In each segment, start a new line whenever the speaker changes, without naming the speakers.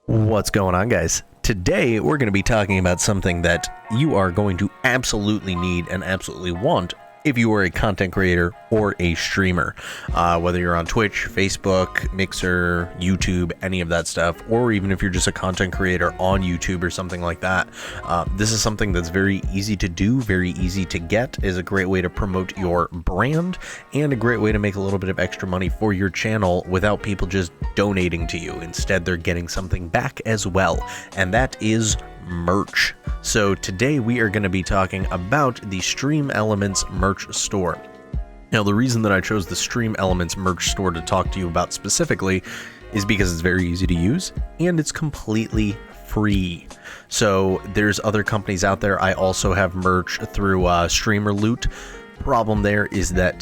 What's going on, guys? Today we're going to be talking about something that you are going to absolutely need and absolutely want if you are a content creator or a streamer, whether you're on Twitch, Facebook, Mixer, YouTube, any of that stuff, or even if you're just a content creator on YouTube or something like that. This is something that's very easy to do, very easy to get, is a great way to promote your brand and a great way to make a little bit of extra money for your channel without people just donating to you. Instead, they're getting something back as well, and that is merch. So today we are going to be talking about the Stream Elements merch store. Now, the reason that I chose the Stream Elements merch store to talk to you about specifically is because it's very easy to use and it's completely free. So there's other companies out there. I also have merch through Streamer Loot. Problem there is that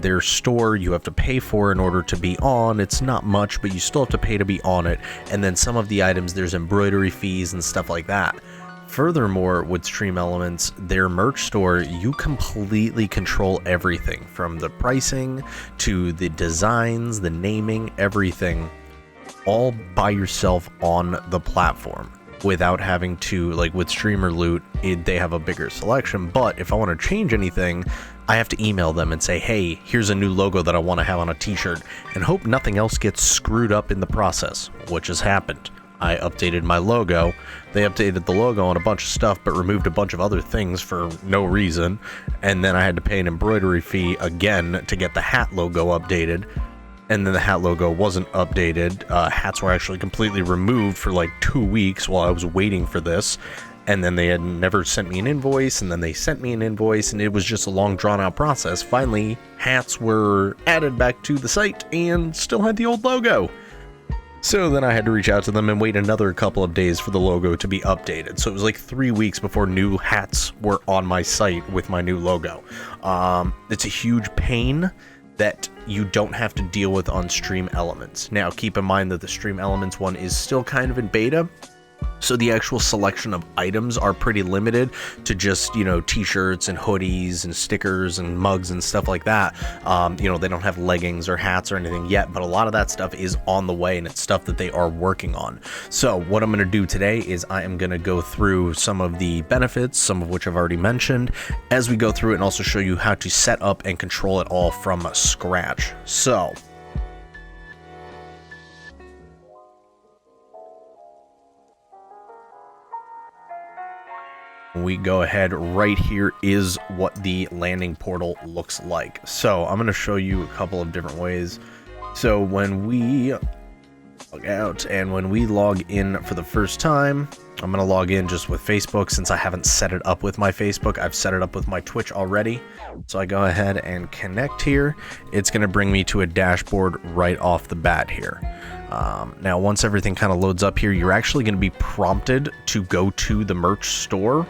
their store you have to pay for in order to be on. It's not much, but you still have to pay to be on it. And then some of the items, there's embroidery fees and stuff like that. Furthermore, with Stream Elements, their merch store, you completely control everything from the pricing to the designs, the naming, everything, all by yourself on the platform without having to, like with Streamer Loot, they have a bigger selection. But if I want to change anything, I have to email them and say, hey, here's a new logo that I want to have on a t-shirt, and hope nothing else gets screwed up in the process, which has happened. I updated my logo. They updated the logo on a bunch of stuff, but removed a bunch of other things for no reason. And then I had to pay an embroidery fee again to get the hat logo updated. And then the hat logo wasn't updated. Hats were actually completely removed for like 2 weeks while I was waiting for this. And then they had never sent me an invoice, and then they sent me an invoice, and it was just a long drawn-out process. Finally, hats were added back to the site and still had the old logo. So then I had to reach out to them and wait another couple of days for the logo to be updated. So it was like 3 weeks before new hats were on my site with my new logo. It's a huge pain that you don't have to deal with on Stream Elements. Now, keep in mind that the Stream Elements one is still kind of in beta, so the actual selection of items are pretty limited to just, you know, t-shirts and hoodies and stickers and mugs and stuff like that. You know, they don't have leggings or hats or anything yet, but a lot of that stuff is on the way, and it's stuff that they are working on. So what I'm going to do today is I am going to go through some of the benefits, some of which I've already mentioned, as we go through it, and also show you how to set up and control it all from scratch. So we go ahead, right here is what the landing portal looks like. So I'm going to show you a couple of different ways. So when we log out and when we log in for the first time, I'm going to log in just with Facebook since I haven't set it up with my Facebook. I've set it up with my Twitch already. So I go ahead and connect here. It's going to bring me to a dashboard right off the bat here. Now, once everything kind of loads up here, you're actually going to be prompted to go to the merch store.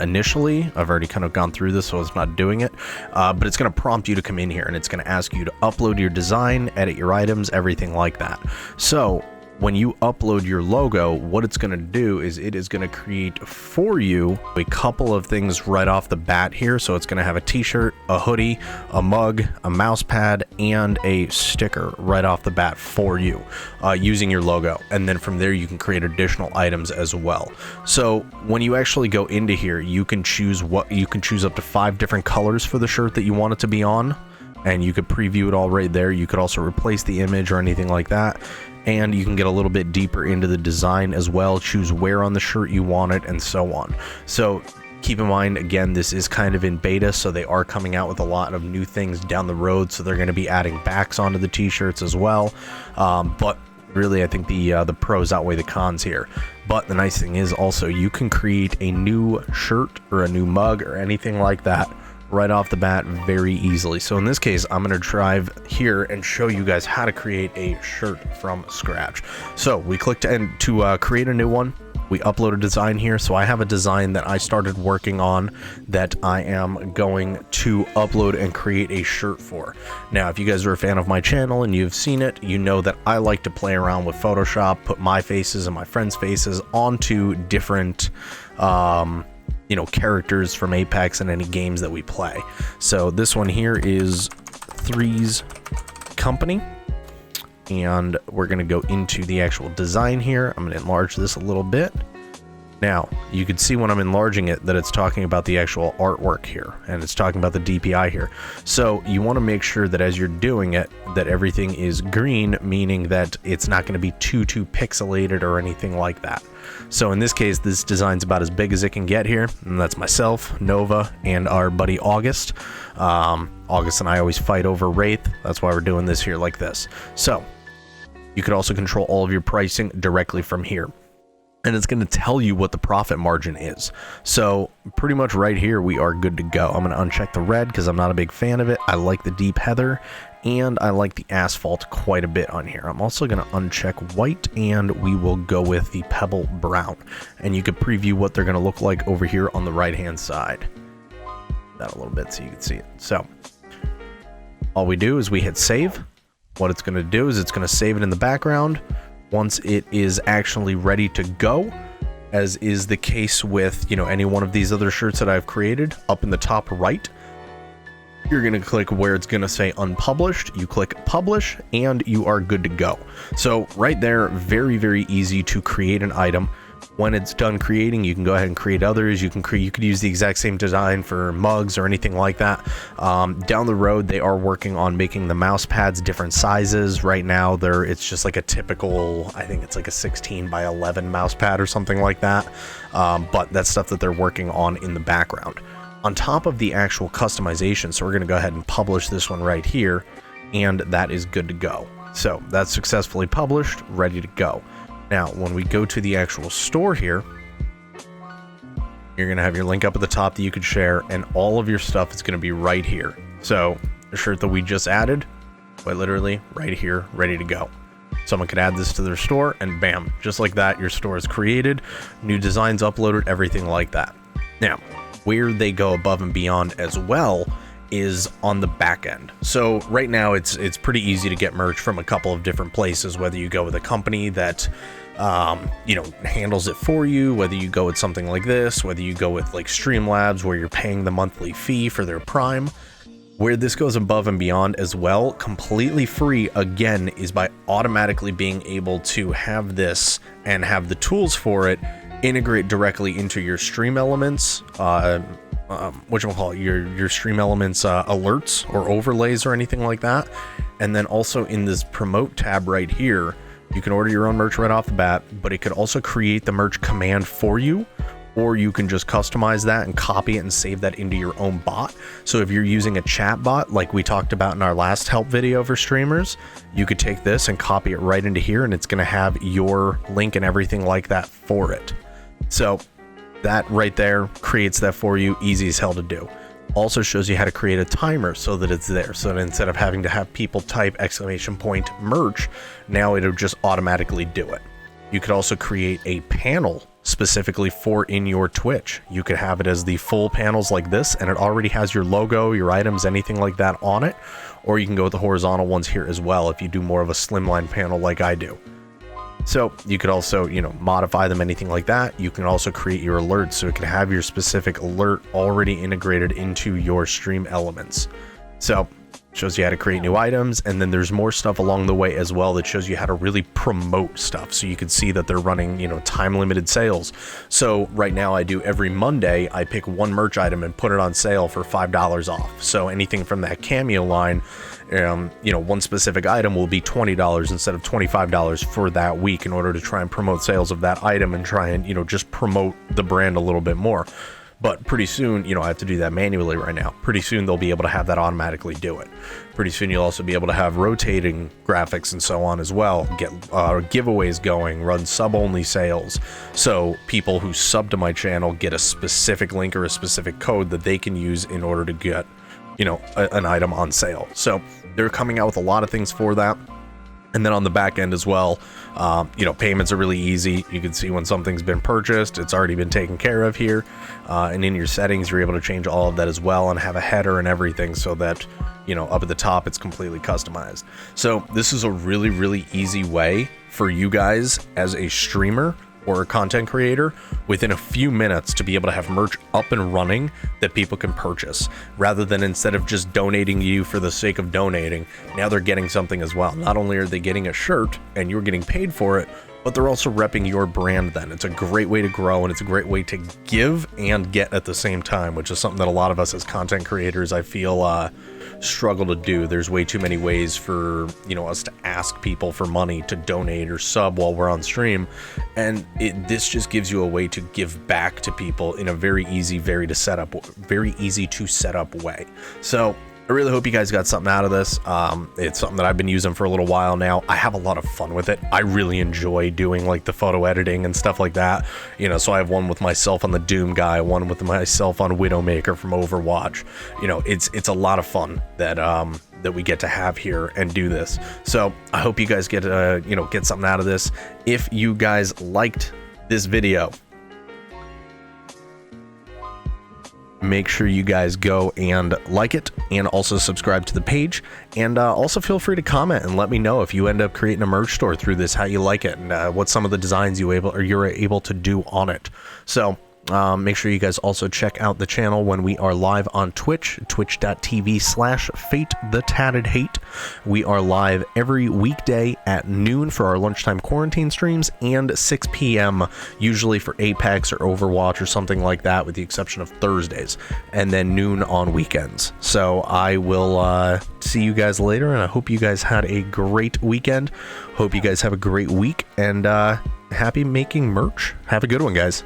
Initially, I've already kind of gone through this, so it's not doing it, but it's going to prompt you to come in here, and it's going to ask you to upload your design, edit your items, everything like that. So when you upload your logo, what it's going to do is it is going to create for you a couple of things right off the bat here. So it's going to have a t-shirt, a hoodie, a mug, a mouse pad, and a sticker right off the bat for you using your logo. And then from there, you can create additional items as well. So when you actually go into here, you can choose up to 5 different colors for the shirt that you want it to be on. And you could preview it all right there. You could also replace the image or anything like that. And you can get a little bit deeper into the design as well, choose where on the shirt you want it, and so on. So keep in mind, again, this is kind of in beta, so they are coming out with a lot of new things down the road. So they're going to be adding backs onto the t-shirts as well. But really, I think the pros outweigh the cons here. But the nice thing is also you can create a new shirt or a new mug or anything like that right off the bat very easily. So in this case, I'm going to drive here and show you guys how to create a shirt from scratch. So we click to create a new one. We upload a design here. So I have a design that I started working on that I am going to upload and create a shirt for. Now, if you guys are a fan of my channel and you've seen it, you know that I like to play around with Photoshop, put my faces and my friends' faces onto different you know, characters from Apex and any games that we play. So this one here is Three's Company. and we're going to go into the actual design here. I'm going to enlarge this a little bit. Now, you can see when I'm enlarging it that it's talking about the actual artwork here, and it's talking about the DPI here. So you want to make sure that as you're doing it, that everything is green, meaning that it's not going to be too pixelated or anything like that. So in this case, this design's about as big as it can get here, and that's myself, Nova, and our buddy August. August and I always fight over Wraith. That's why we're doing this here like this. So you could also control all of your pricing directly from here, and it's going to tell you what the profit margin is. So pretty much right here, we are good to go. I'm going to uncheck the red because I'm not a big fan of it. I like the deep heather, and I like the asphalt quite a bit on here. I'm also going to uncheck white, and we will go with the pebble brown. And you could preview what they're going to look like over here on the right-hand side. That a little bit so you can see it. So all we do is we hit save. What it's going to do is it's going to save it in the background. Once it is actually ready to go, as is the case with, you know, any one of these other shirts that I've created, up in the top right, you're going to click where it's going to say unpublished. You click publish, and you are good to go. So right there, very, very easy to create an item. When it's done creating, you can go ahead and create others. You could use the exact same design for mugs or anything like that. Down the road, they are working on making the mouse pads different sizes. Right now, it's just like a typical, I think it's like a 16 by 11 mouse pad or something like that. But that's stuff that they're working on in the background. On top of the actual customization, so we're going to go ahead and publish this one right here, and that is good to go. So that's successfully published, ready to go. Now, when we go to the actual store here, you're going to have your link up at the top that you could share, and all of your stuff is going to be right here. So the shirt that we just added, quite literally right here, ready to go. Someone could add this to their store, and bam, just like that, your store is created, new designs uploaded, everything like that. Now, where they go above and beyond as well is on the back end. So right now it's pretty easy to get merch from a couple of different places, whether you go with a company that handles it for you, whether you go with something like this, whether you go with like Streamlabs where you're paying the monthly fee for their Prime. Where this goes above and beyond as well, completely free again, is by automatically being able to have this and have the tools for it integrate directly into your Stream Elements, your Stream Elements alerts or overlays or anything like that. And then also in this promote tab right here, you can order your own merch right off the bat, but it could also create the merch command for you, or you can just customize that and copy it and save that into your own bot. So if you're using a chat bot like we talked about in our last help video for streamers, you could take this and copy it right into here, and it's going to have your link and everything like that for it. So that right there creates that for you, easy as hell to do. Also shows you how to create a timer so that it's there, so that instead of having to have people type !! merch, now it'll just automatically do it. You could also create a panel specifically for in your Twitch. You could have it as the full panels like this, and it already has your logo, your items, anything like that on it. Or you can go with the horizontal ones here as well if you do more of a slimline panel like I do. So you could also, modify them, anything like that. You can also create your alerts, so it can have your specific alert already integrated into your Stream Elements. So shows you how to create new items, and then there's more stuff along the way as well that shows you how to really promote stuff. So you can see that they're running, time limited sales. So right now I do every Monday, I pick one merch item and put it on sale for $5 off. So anything from that Cameo line, one specific item will be $20 instead of $25 for that week in order to try and promote sales of that item and try and, just promote the brand a little bit more. But pretty soon, I have to do that manually right now. Pretty soon they'll be able to have that automatically do it. Pretty soon you'll also be able to have rotating graphics and so on as well. Get giveaways going, run sub-only sales. So people who sub to my channel get a specific link or a specific code that they can use in order to get, an item on sale. So they're coming out with a lot of things for that. And then on the back end as well, payments are really easy. You can see when something's been purchased, it's already been taken care of here. And in your settings, you're able to change all of that as well and have a header and everything so that, up at the top, it's completely customized. So this is a really, really easy way for you guys as a streamer or a content creator within a few minutes to be able to have merch up and running that people can purchase, rather than instead of just donating to you for the sake of donating, now they're getting something as well. Not only are they getting a shirt and you're getting paid for it, but they're also repping your brand then. It's a great way to grow, and it's a great way to give and get at the same time, which is something that a lot of us as content creators, I feel, struggle to do. There's way too many ways for, us to ask people for money to donate or sub while we're on stream, and this just gives you a way to give back to people in a very easy to set up way. So I really hope you guys got something out of this. It's something that I've been using for a little while now. I have a lot of fun with it. I really enjoy doing like the photo editing and stuff like that. So I have one with myself on the Doom guy, one with myself on Widowmaker from Overwatch. It's a lot of fun that we get to have here and do this. So I hope you guys get something out of this. If you guys liked this video, make sure you guys go and like it, and also subscribe to the page, and also feel free to comment and let me know if you end up creating a merch store through this, how you like it, and what some of the designs you're able to do on it. So make sure you guys also check out the channel when we are live on Twitch, twitch.tv/FateTheTattedHate. We are live every weekday at noon for our lunchtime quarantine streams, and 6 p.m. usually for Apex or Overwatch or something like that, with the exception of Thursdays, and then noon on weekends. So I will see you guys later, and I hope you guys had a great weekend. Hope you guys have a great week, and happy making merch. Have a good one, guys.